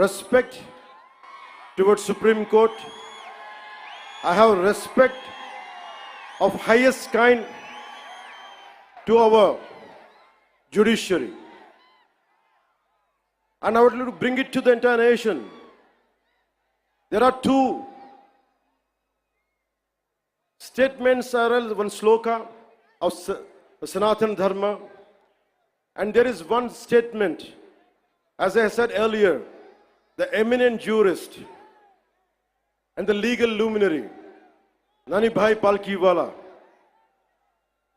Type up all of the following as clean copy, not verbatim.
respect towards Supreme Court. I have respect of highest kind to our judiciary. And I would like to bring it to the entire nation. There are two statements, one sloka of Sanatana Dharma, and there is one statement, as I said earlier, the eminent jurist and the legal luminary, Nani Bhai Palkiwala.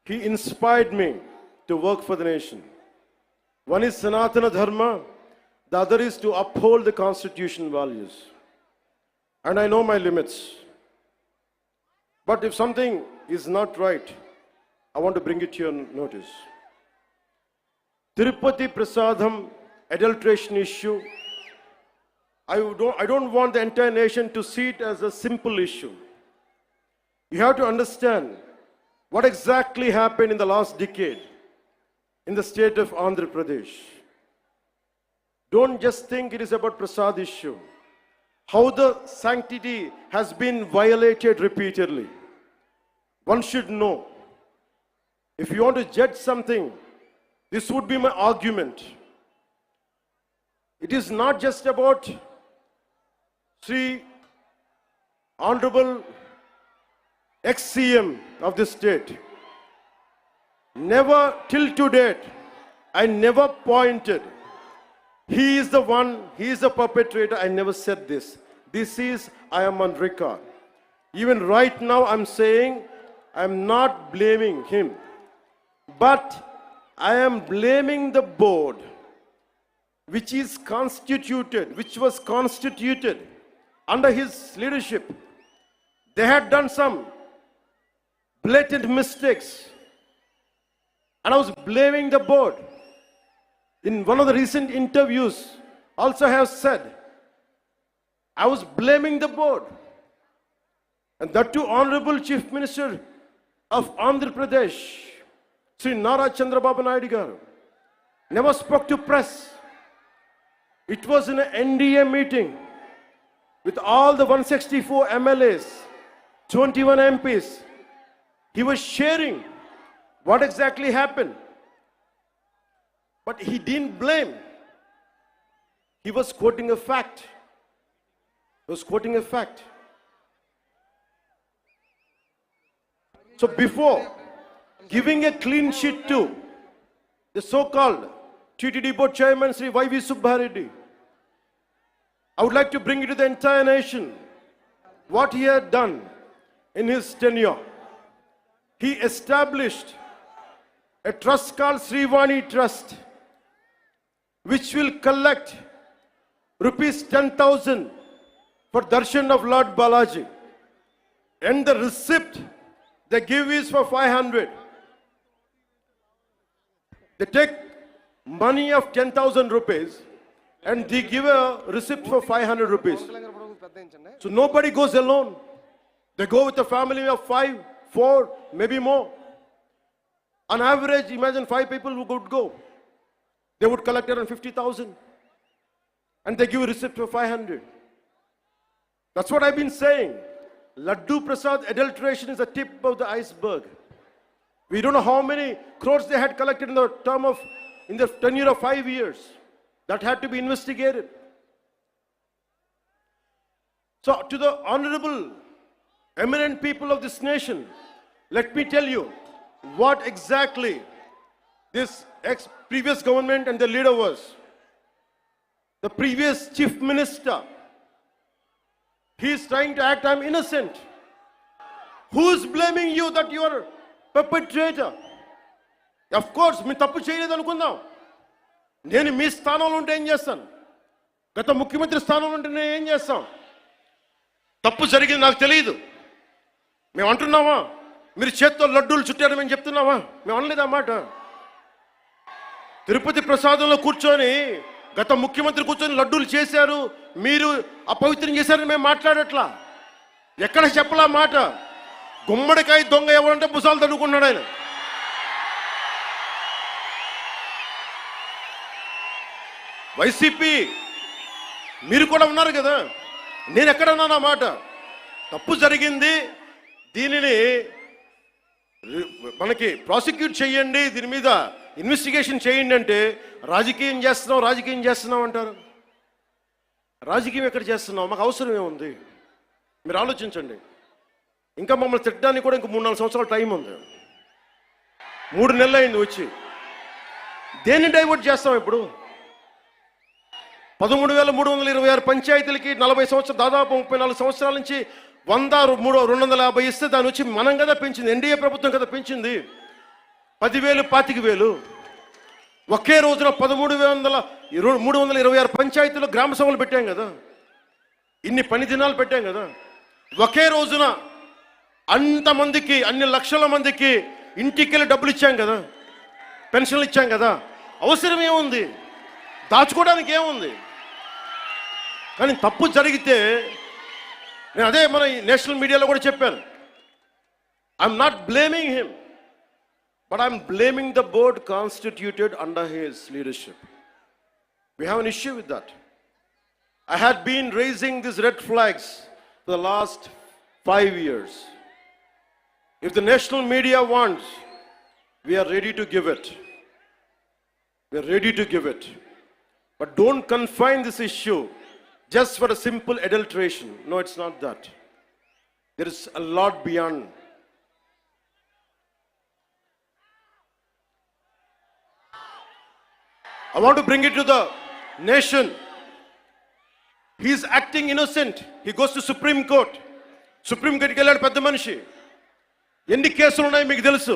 He inspired me to work for the nation. One is Sanatana Dharma, the other is to uphold the constitution values. And I know my limits. But if something is not right, I want to bring it to your notice. Tirupati Prasadam adulteration issue, I don't want the entire nation to see it as a simple issue. You have to understand what exactly happened in the last decade in the state of Andhra Pradesh. Don't just think it is about Prasad issue. How the sanctity has been violated repeatedly. One should know. If you want to judge something, this would be my argument. It is not just about Sri Honorable ex-CM of this state. Never till to date, I never pointed. He is the one, he is the perpetrator. I never said this. I am on record. Even right now I'm saying, I'm not blaming him. But I am blaming the board, which was constituted under his leadership. They had done some blatant mistakes. And I was blaming the board. In one of the recent interviews, also have said, I was blaming the board. And that too, Honorable Chief Minister of Andhra Pradesh, Sri Nara Chandrababu Naidu garu, never spoke to press. It was in an NDA meeting with all the 164 MLAs, 21 MPs. He was sharing what exactly happened. But he didn't blame. He was quoting a fact. So before giving a clean sheet to the so-called TTD board chairman, Sri Y.V. Subbareddy, I would like to bring it to the entire nation what he had done in his tenure. He established a trust called Srivani Trust, which will collect rupees 10,000 for darshan of Lord Balaji. And the receipt they give is for 500. They take money of 10,000 rupees and they give a receipt for 500 rupees. So nobody goes alone. They go with a family of 5, 4, maybe more. On average, imagine 5 people who could go. They would collect around 50,000. And they give a receipt for 500. That's what I've been saying. Laddu Prasad adulteration is the tip of the iceberg. We don't know how many crores they had collected in the tenure of 5 years. That had to be investigated. So to the honorable, eminent people of this nation, let me tell you what exactly this previous government and the leader was. The previous chief minister, he is trying to act, I'm innocent. Who is blaming you that you are a perpetrator? Of course, me tappu cheyaledu anukundam. Nenu mee sthanamlo unte em chestanu? Gata mukhyamantri sthanamlo unte nenu em chestam? Tappu jarigindi naaku teliyadu. Mem antunnama? Meer chettho laddulu chuttaru mem cheptunnama? Mem analedu aa maata. Tirupati ప్రసాదంలో కూర్చొని గత ముఖ్యమంత్రి కూర్చొని లడ్డూలు చేశారు, మీరు అపవిత్రం చేశారని మేము మాట్లాడట్లా. ఎక్కడ చెప్పలా మాట. గుమ్మడికాయ దొంగ ఎవరంటే భుజాలు తడుకున్నాడు ఆయన. వైసీపీ మీరు కూడా ఉన్నారు కదా. నేను ఎక్కడన్నా నా మాట తప్పు జరిగింది, దీనిని మనకి ప్రాసిక్యూట్ చేయండి, దీని మీద ఇన్వెస్టిగేషన్ చేయండి అంటే రాజకీయం చేస్తున్నాం అంటారు. రాజకీయం ఎక్కడ చేస్తున్నాం? మాకు అవసరం ఏముంది? మీరు ఆలోచించండి. ఇంకా మమ్మల్ని తిట్టడానికి కూడా ఇంకా 3-4 సంవత్సరాల టైం ఉంది. 3 నెలలు అయింది వచ్చి. దేన్ని డైవర్ట్ చేస్తాం ఇప్పుడు? 13,326 పంచాయతీలకి 40 సంవత్సరాలు, దాదాపు 34 సంవత్సరాల నుంచి 250 ఇస్తే దాని వచ్చి మనం కదా పెంచింది, ఎన్డీఏ ప్రభుత్వం కదా పెంచింది. 10,000, 25,000 ఒకే రోజున 13,326 పంచాయతీలో గ్రామ సభలు పెట్టాం కదా, ఇన్ని పని దినాలు పెట్టాం కదా. ఒకే రోజున అంతమందికి, అన్ని లక్షల మందికి ఇంటికెళ్ళి డబ్బులు ఇచ్చాం కదా, పెన్షన్లు ఇచ్చాం కదా. అవసరం ఏముంది? దాచుకోవడానికి ఏముంది? కానీ తప్పు జరిగితే నేను అదే మన నేషనల్ మీడియాలో కూడా చెప్పాను. I'm not blaming him, but I'm blaming the board constituted under his leadership. We have an issue with that. I had been raising these red flags for the last 5 years. If the national media wants, we are ready to give it. We are ready to give it. But don't confine this issue just for a simple adulteration. No, it's not that. There is a lot beyond. I want to bring it to the nation. He is acting innocent. He goes to Supreme Court. Supreme Court ki velladu pedda manishi. Enni కేసులు ఉన్నాయి మీకు తెలుసు.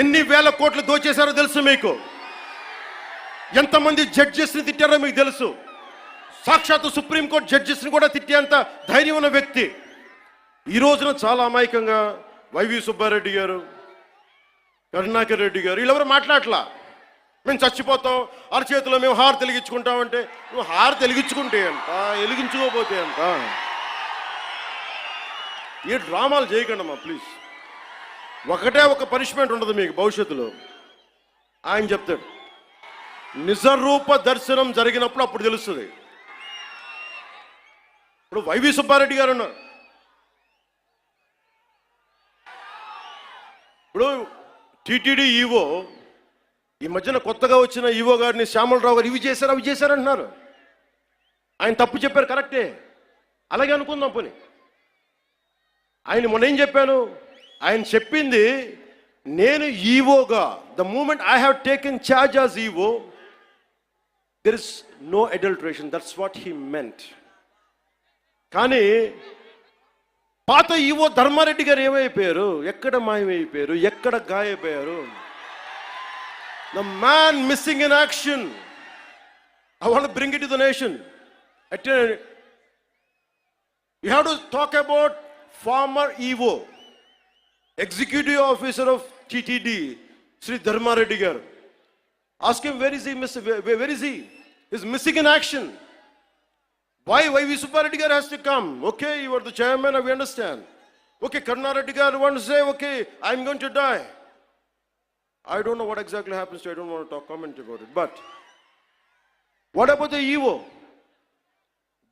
ఎన్ని వేల కోట్లు దోచేశారో తెలుసు మీకు. ఎంతమంది జడ్జెస్ని తిట్టారో మీకు తెలుసు. సాక్షాత్తు సుప్రీంకోర్టు జడ్జెస్ని కూడా తిట్టేంత ధైర్యం ఉన్న వ్యక్తి. ఈ రోజున చాలా అమాయకంగా వైవి సుబ్బారెడ్డి గారు, కరుణాకర్ రెడ్డి గారు వీళ్ళెవరు మాట్లాడలా. మేము చచ్చిపోతాం, అరచేతిలో మేము హారు వెలిగించుకుంటామంటే, నువ్వు హారు వెలిగించుకుంటే అంట, వెలిగించుకోపోతే అంట. ఏ డ్రామాలు చేయకండి ప్లీజ్. ఒకటే ఒక పనిష్మెంట్ ఉండదు మీకు భవిష్యత్తులో. ఆయన చెప్తాడు, నిజరూప దర్శనం జరిగినప్పుడు అప్పుడు తెలుస్తుంది. ఇప్పుడు వైవి సుబ్బారెడ్డి గారు ఉన్నారు. ఇప్పుడు టీటీడీ ఈవో, ఈ మధ్యన కొత్తగా వచ్చిన ఈవో గారిని శ్యామలరావు గారు ఇవి చేశారు అంటున్నారు. ఆయన తప్పు చెప్పారు, కరెక్టే, అలాగే అనుకుందాం పోనీ. ఆయన మొన్న ఏం చెప్పాను? ఆయన చెప్పింది, నేను ఈవోగా, the moment I have taken charge as EO, there is no adulteration, that's what he meant. కానీ పాత ఈవో ధర్మారెడ్డి గారు ఏమైపోయారు? ఎక్కడ మాయమైపోయారు? ఎక్కడ గాయపోయారు? The man missing in action. I want to bring it to the nation. You have to talk about former EVO, Executive Officer of TTD, Sri Dharma Reddy Garu. Ask him, where is he? Where is he? He's missing in action. Why V. Subbareddy Garu has to come? Okay, you are the chairman, we understand. Okay, Karuna Reddy Garu wants to say, okay, I'm going to die. I don't know what exactly happens to, I don't want to comment about it. But what about the EVO?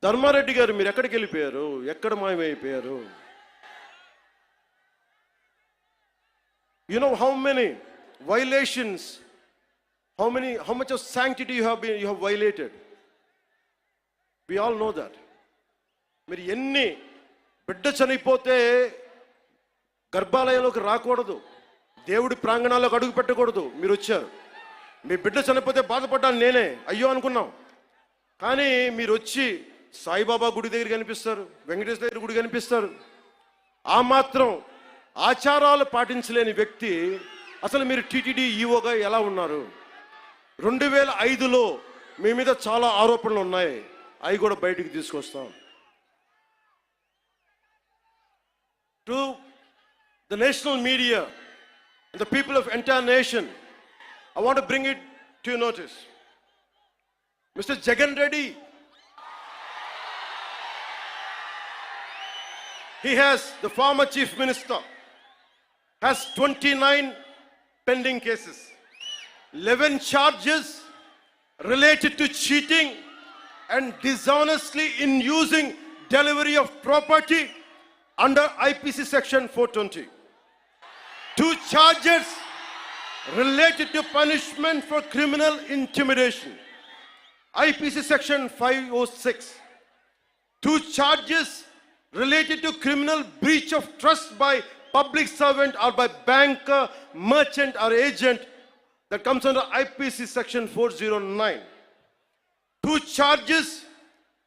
Dharmareddy గారు మీరు ఎక్కడికి వెళ్ళిపోయారు? ఎక్కడ మాయమైపోయారు? You know how many violations, how much of sanctity you have violated? We all know that. మీరు ఎన్ని బిడ్డ చనిపోతే గర్భాలయంలోకి రాకూడదు, దేవుడి ప్రాంగణాల్లోకి అడుగు పెట్టకూడదు. మీరు వచ్చారు, మీ బిడ్డ చనిపోతే బాధపడ్డాను నేనే, అయ్యో అనుకున్నాం. కానీ మీరు వచ్చి సాయిబాబా గుడి దగ్గర కనిపిస్తారు, వెంకటేశ్వర దగ్గర గుడి కనిపిస్తారు. ఆ మాత్రం ఆచారాలు పాటించలేని వ్యక్తి అసలు మీరు టీటీడీ ఈవోగా ఎలా ఉన్నారు? 2005లో మీ మీద చాలా ఆరోపణలు ఉన్నాయి, అవి కూడా బయటికి తీసుకొస్తాం. To the national media and the people of entire nation, I want to bring it to your notice. Mr. Jagan Reddy, he has, the former chief minister, has 29 pending cases, 11 charges related to cheating and dishonestly in using delivery of property under IPC section 420. 2 charges related to punishment for criminal intimidation, IPC section 506. 2 charges related to criminal breach of trust by public servant or by banker, merchant or agent, that comes under IPC section 409. 2 charges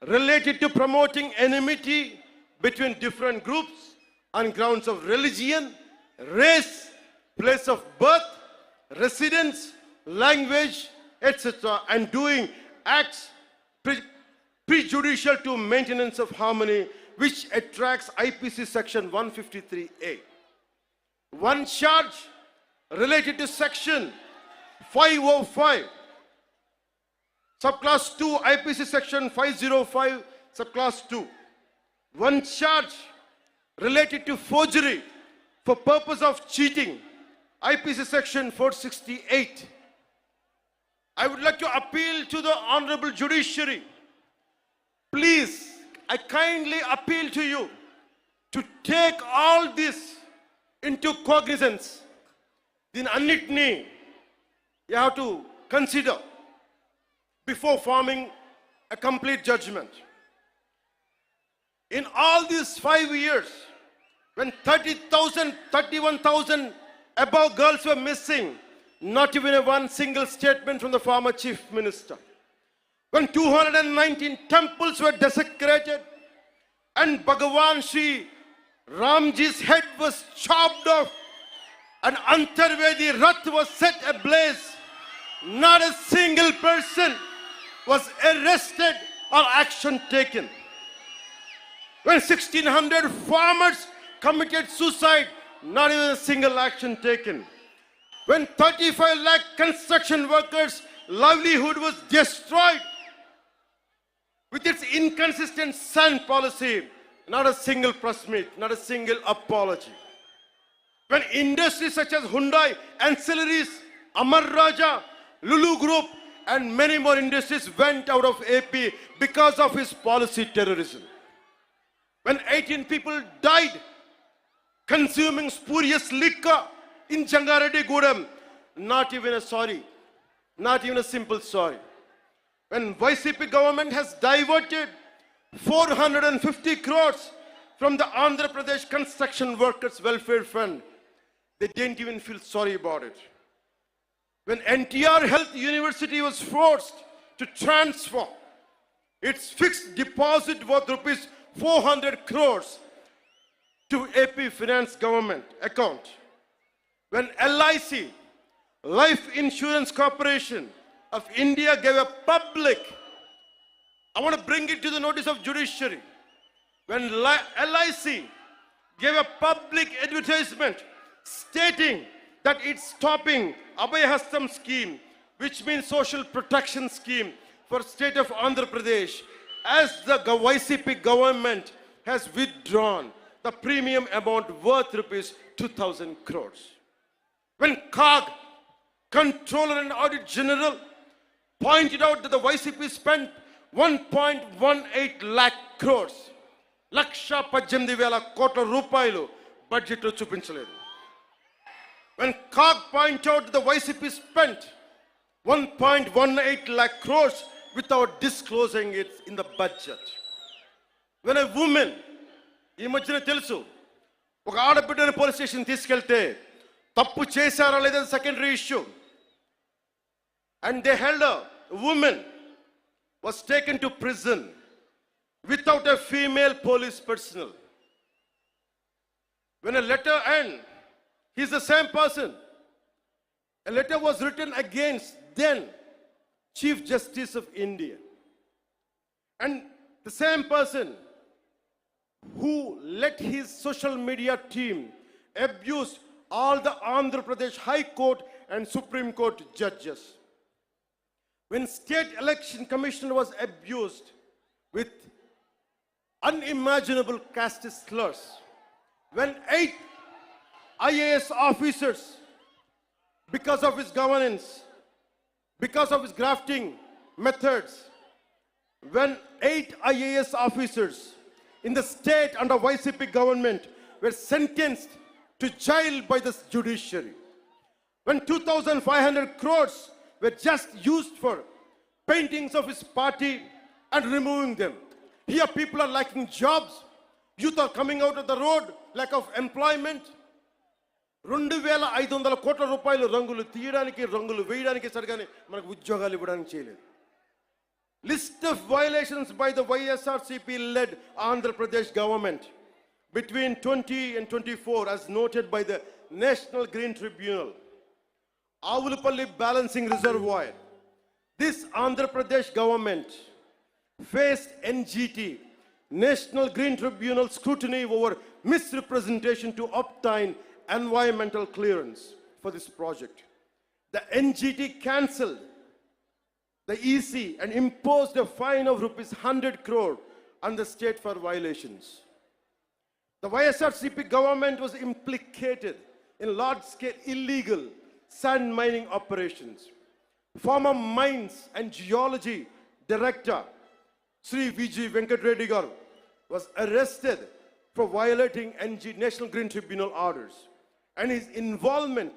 related to promoting enmity between different groups on grounds of religion, race, place of birth, residence, language, etc., and doing acts prejudicial to maintenance of harmony, which attracts IPC section 153A. 1 charge related to section 505, subclass 2, IPC section 505, subclass 2. 1 charge related to forgery for purpose of cheating, IPC section 468. I would like to appeal to the Honorable Judiciary. Please, I kindly appeal to you to take all this into cognizance. Then annitni you have to consider before forming a complete judgment. In all these 5 years, when 30,000, 31,000 above girls were missing, not even one single statement from the former chief minister. When 219 temples were desecrated and Bhagavan Sri Ramji's head was chopped off and Antarvedi Rath was set ablaze, not a single person was arrested or action taken. When 1,600 farmers committed suicide, not even a single action taken. When 35 lakh construction workers' livelihood was destroyed with its inconsistent sand policy, not a single press meet, not a single apology. When industries such as Hyundai, ancillaries, Amar Raja, Lulu Group, and many more industries went out of AP because of his policy terrorism. When 18 people died consuming spurious liquor in Jangareddy Gudam, not even a sorry, not even a simple sorry. When YCP government has diverted 450 crores from the Andhra Pradesh Construction Workers Welfare Fund, they didn't even feel sorry about it. When NTR Health University was forced to transfer its fixed deposit worth rupees 400 crores to AP Finance government account. When LIC, Life Insurance Corporation of India, gave a public, I want to bring it to the notice of judiciary. When LIC gave a public advertisement stating that it's stopping Abhayahastam scheme, which means social protection scheme for state of Andhra Pradesh, as the YCP government has withdrawn the premium amount worth rupees 2,000 crores. When CAG, Controller and Audit General, pointed out that the YCP spent 1.18 lakh crores, Laksha 18,000 కోట్ల రూపాయలు budget lo చూపించలేదు. When CAG pointed out that the YCP spent 1.18 lakh crores without disclosing it in the budget. When a woman, ఈ మధ్యన తెలుసు, ఒక ఆడబిడ్డని police station తీసుకెళ్తే తప్పు చేశారా లేదా secondary issue. And they held a woman was taken to prison without a female police personnel. When a letter, and he's the same person, a letter was written against then Chief Justice of India. And the same person who let his social media team abuse all the Andhra Pradesh High Court and Supreme Court judges. When State Election Commission was abused with unimaginable caste slurs, when 8 IAS officers, because of his governance, because of his grafting methods, when 8 IAS officers in the state under YCP government were sentenced to jail by the judiciary, when 2,500 crores were just used for paintings of his party and removing them. Here people are lacking jobs, youth are coming out of the road, lack of employment. 2,500 కోట్ల రూపాయలు రంగులు తీయడానికి రంగులు వేయడానికి సరిగానే మనకు ఉద్యోగాలు ఇవ్వడానికి చేయలేదు. List of violations by the YSRCP led Andhra Pradesh government between 20 and 24 as noted by the National Green Tribunal. Avulapalli balancing reservoir. This Andhra Pradesh government faced NGT, National Green Tribunal scrutiny over misrepresentation to obtain environmental clearance for this project. The NGT cancelled the EC and imposed a fine of rupees 100 crore on the state for violations. The YSRCP government was implicated in large-scale illegal sand mining operations. Former Mines and Geology Director Sri VG Venkat Reddy Garu was arrested for violating National Green Tribunal orders, and his involvement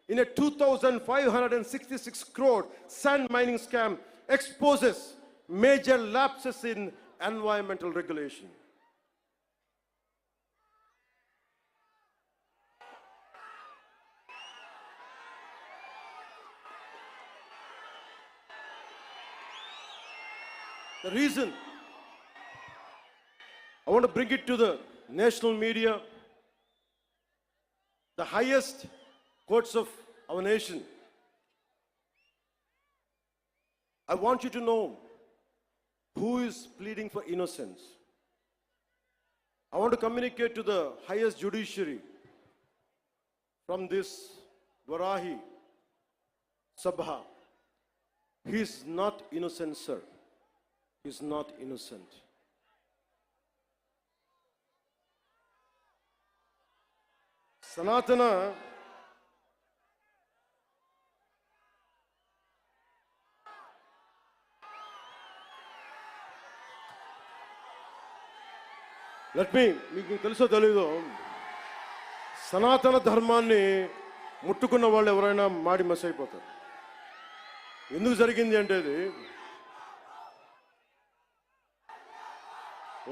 in a 2,566 crore sand mining scam exposes major lapses in environmental regulation. The reason I want to bring it to the national media, the highest courts of our nation. I want you to know who is pleading for innocence. I want to communicate to the highest judiciary from this Varahi Sabha. He is not innocent, sir. He is not innocent. Sanatana మీకు తెలుసో తెలీదో, సనాతన ధర్మాన్ని ముట్టుకున్న వాళ్ళు ఎవరైనా మాడి మస్ అయిపోతారు. ఎందుకు జరిగింది అంటే ఇది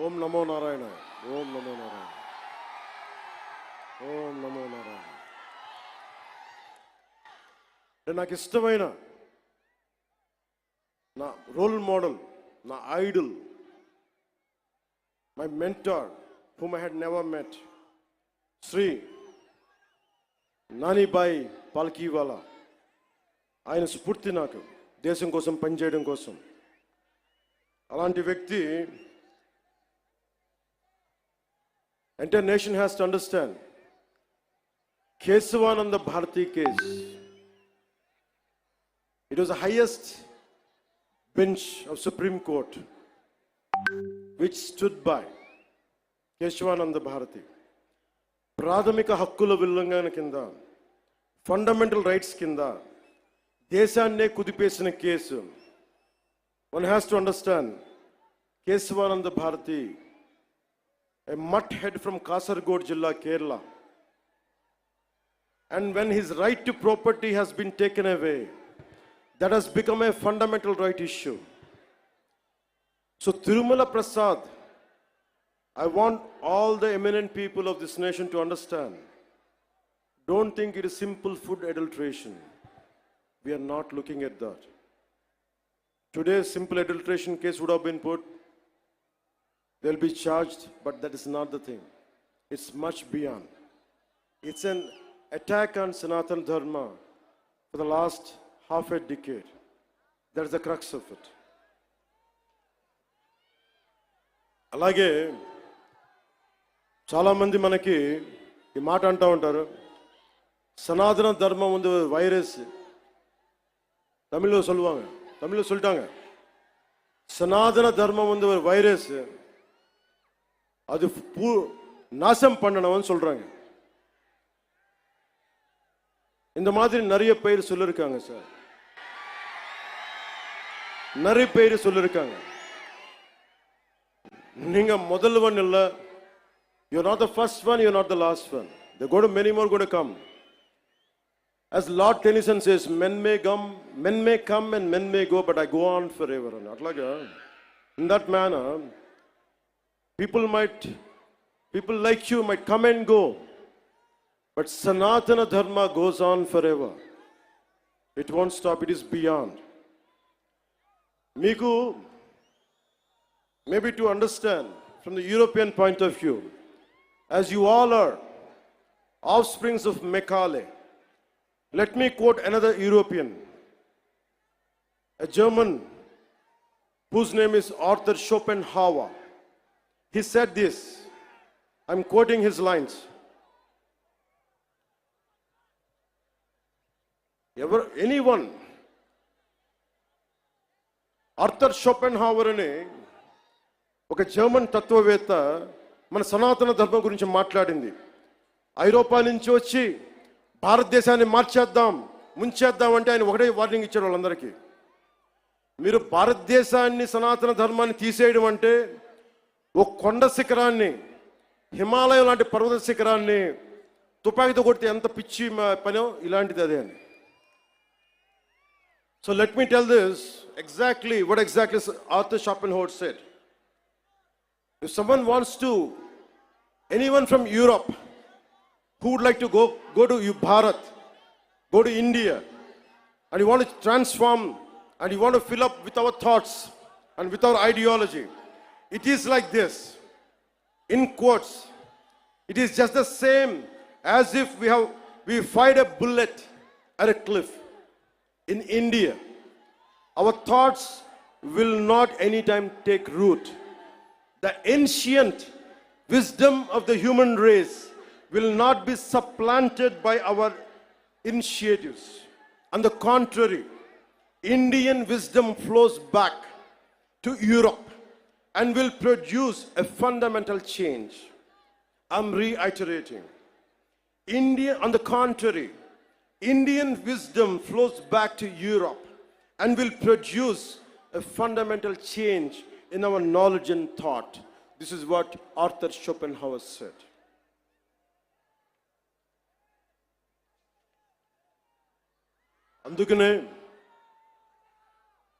ఓం నమో నారాయణ, ఓం నమో నారాయణ, ఓం నమో నారాయణ. నాకు ఇష్టమైన నా రోల్ మోడల్, నా Idol, my mentor, whom I had never met, Sri Nani Bai Palkiwala. ఆయన స్ఫూర్తి నాకు దేశం కోసం పనిచేయడం కోసం. అలాంటి వ్యక్తి, entire nation has to understand, Kesavananda Bharati case, it was the highest bench of Supreme Court which stood by Kesavananda Bharati. ప్రాథమిక హక్కుల ఉల్లంఘన కింద, ఫండమెంటల్ రైట్స్ కింద దేశాన్నే కుదిపేసిన case. One has to understand, Kesavananda Bharati, a mutt head from Kasaragod Jilla, Kerala, and when his right to property has been taken away, that has become a fundamental right issue. So Tirumala Prasad, I want all the eminent people of this nation to understand, don't think it is simple food adulteration. We are not looking at that. Today's simple adulteration case would have been put, they'll be charged, but that is not the thing. It's much beyond. It's an attack on Sanatan Dharma for the last half a decade. That's the crux of it. అలాగే చాలామంది మనకి ఈ మాట అంటూ ఉంటారు, సనాతన ధర్మం வந்து வைரஸ். தமிழில் சொல்லுவாங்க, தமிழில் சொல்லிட்டாங்க, சனாதன தர்மம் வந்து ஒரு வைரஸ், அது நாசம் பண்ணணும்னு சொல்றாங்க. இந்த மாதிரி நிறைய பேர் சொல்லிருக்காங்க சார், நிறைய பேர் சொல்லிருக்காங்க. நீங்க முதல் one இல்ல. You're not the first one, you're not the last one. There are many more going to come. As Lord Tennyson says, men may come and men may go, but I go on forever. Not like in that manner, people like you might come and go, but Sanatana Dharma goes on forever. It won't stop, it is beyond. Miku, maybe to understand from the European point of view, as you all are offsprings of Macaulay, let me quote another European, a German whose name is Arthur Schopenhauer. He said this, I'm quoting his lines. Anyone, Arthur Schopenhauer అనే ఒక German తత్వవేత్త మన సనాతన ధర్మం గురించి మాట్లాడింది. ఐరోపా నుంచి వచ్చి భారతదేశాన్ని మార్చేద్దాం, ముంచేద్దాం అంటే ఆయన ఒకటే వార్నింగ్ ఇచ్చాడు వాళ్ళందరికీ. మీరు భారతదేశాన్ని సనాతన ధర్మాన్ని తీసేయడం అంటే ఒక కొండ శిఖరాన్ని, హిమాలయం లాంటి పర్వత శిఖరాన్ని తుపాకీతో కొడితే ఎంత పిచ్చి పనో ఇలాంటిది అదే అని. So let me tell this exactly what exactly Arthur Schopenhauer said. If someone wants to, anyone from Europe who would like to go to Bharat, go to India, and you want to transform and you want to fill up with our thoughts and with our ideology, it is like this. In quotes, it is just the same as if we fired a bullet at a cliff. In India, our thoughts will not anytime take root. The ancient wisdom of the human race will not be supplanted by our initiatives. On the contrary, Indian wisdom flows back to Europe and will produce a fundamental change. I'm reiterating. On the contrary, Indian wisdom flows back to Europe and will produce a fundamental change in our knowledge and thought. This is what Arthur Schopenhauer said. అందుకనే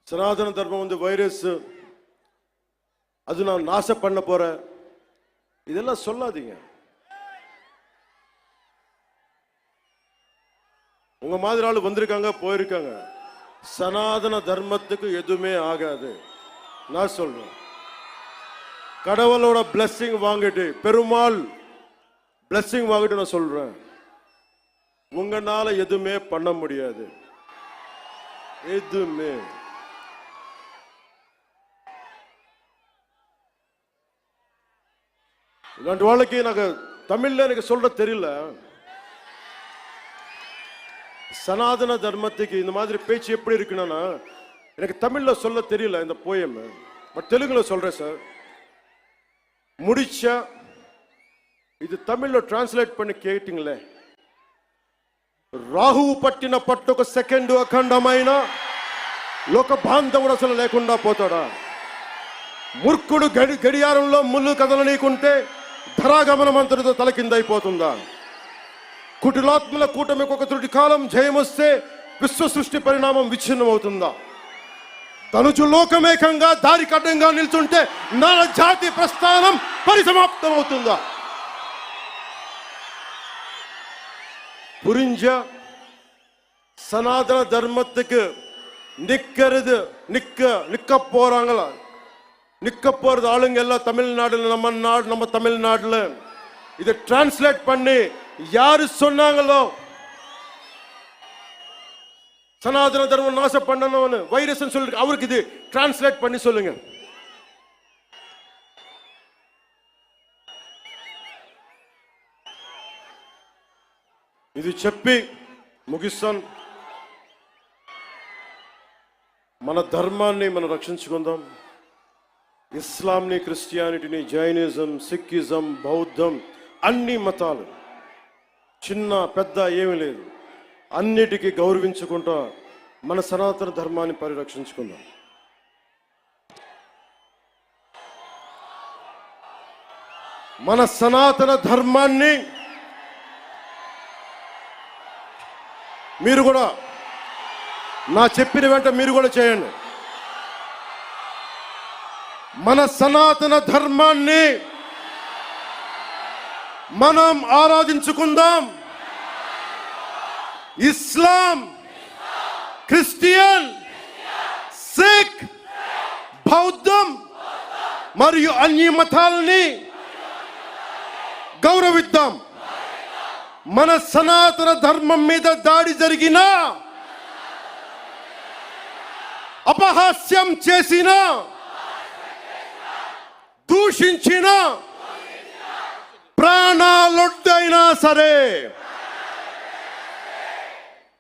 సనాతన ధర్మం ఉంది virus, அது நான் நாசம் பண்ண போறேன், இதெல்லாம் சொல்லாதீங்க. உங்க மாதிரி ஆளு வந்திருக்காங்க, போயிருக்காங்க. சனாதன தர்மத்துக்கு எதுவுமே ஆகாது. நான் சொல்றேன், கடவுளோட பிளெஸிங் வாங்கிட்டு, பெருமாள் பிளெஸிங் வாங்கிட்டு நான் சொல்றேன், உங்களால எதுவுமே பண்ண முடியாது. எதுவுமே. இல்லாண்டி வாழ்க்கை எனக்கு தமிழ்ல எனக்கு சொல்ற தெரியல. சனாதன தர்மத்துக்கு இந்த மாதிரி பேச்சு எப்படி இருக்குன்னா, எனக்கு தமிழ்ல சொல்ல தெரியல இந்த போயம், பட் தெலுங்குல சொல்றேன் சார். முடிச்சா ఇది తమిళ్లో ట్రాన్స్లేట్ பண்ணி కేటింగ్లే. రాహువు పట్టిన పట్టొక సెకండ్ అఖండమైన లోక బాంధవుడు అసలు లేకుండా పోతాడా? మూర్ఖుడు గడియారంలో ముళ్ళు కదలనీకుంటే ధరాగమనం అంతటితో తలకిందైపోతుందా? కుటిలాత్మల కూటమికి ఒక త్రుటి కాలం జయమొస్తే విశ్వ సృష్టి పరిణామం విచ్ఛిన్నమవుతుందా? తనుచు లోకమేకంగా దారి కడ్డంగా నిల్చుంటే నా జాతి ప్రస్థానం పరిసమాప్తమవుతుందా? புரிஞ்ச சனாதன தர்மத்துக்கு நிக்க போறாங்களா? நிக்க போறது ஆளுங்க எல்லாம் தமிழ்நாடுல, நம்ம தமிழ்நாடுல. இதை டிரான்ஸ்லேட் பண்ணி யாரு சொன்னாங்களோ சனாதன தர்மம் நாசம் பண்ணணும்னு வைரஸ் சொல்லி அவருக்கு இது டிரான்ஸ்லேட் பண்ணி சொல்லுங்க. ఇది చెప్పి ముగిస్తాను. మన ధర్మాన్ని మనం రక్షించుకుందాం. ఇస్లాంని, క్రిస్టియానిటీని, జైనిజం, సిక్కిజం, బౌద్ధం, అన్ని మతాలు, చిన్న పెద్ద ఏమీ లేదు, అన్నిటికీ గౌరవించుకుంటా మన సనాతన ధర్మాన్ని పరిరక్షించుకుందాం. మన సనాతన ధర్మాన్ని మీరు కూడా నా చెప్పిన వెంట మీరు కూడా చేయండి. మన సనాతన ధర్మాన్ని మనం ఆరాధించుకుందాం. ఇస్లాం, క్రిస్టియన్, సిక్, బౌద్ధం మరియు అన్ని మతాలని గౌరవిద్దాం. మన సనాతన ధర్మం మీద దాడి జరిగిన, అపహాస్యం చేసిన, దూషించిన, ప్రాణాలొడ్డైనా సరే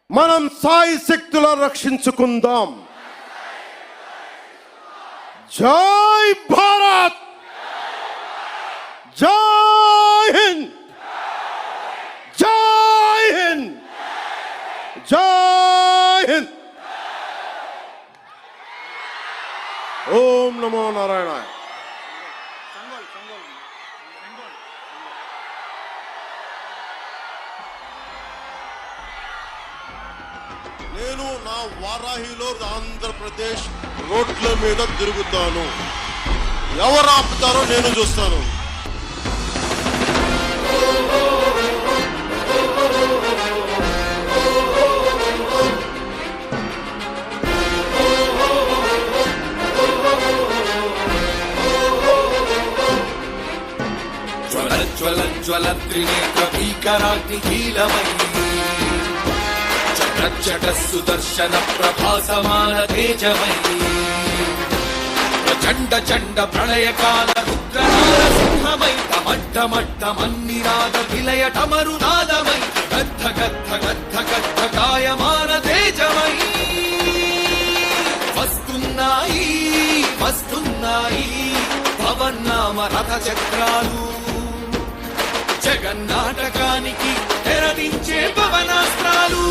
మనం సాయి శక్తుల రక్షించుకుందాం. జై భారత్, జై హింద్, జై హింద్, జై హింద్. ఓం నమో నారాయణాయ. నేను నా వారాహిలో ఆంధ్రప్రదేశ్ రోడ్ల మీద తిరుగుతాను. ఎవరు ఆపుతారో నేను చూస్తాను. జ్వల జ్వల త్రినేత్ర భీకరాగ్నికీలమై చట సుదర్శన ప్రభాసమాన తేజమై ప్రచండ చండ ప్రళయకాల రుద్రనారసింహమై టమట్టమట్టమన్నిరాద విలయటమరునాదమై గద్ధ గద్ధ గద్ధ గద్ధ కాయమాన తేజమై వస్తున్నాయి వస్తున్నాయి భవన్నామ రథ చక్రాలు జగన్నాటకానికి తెరదించే పవనాస్త్రాలు.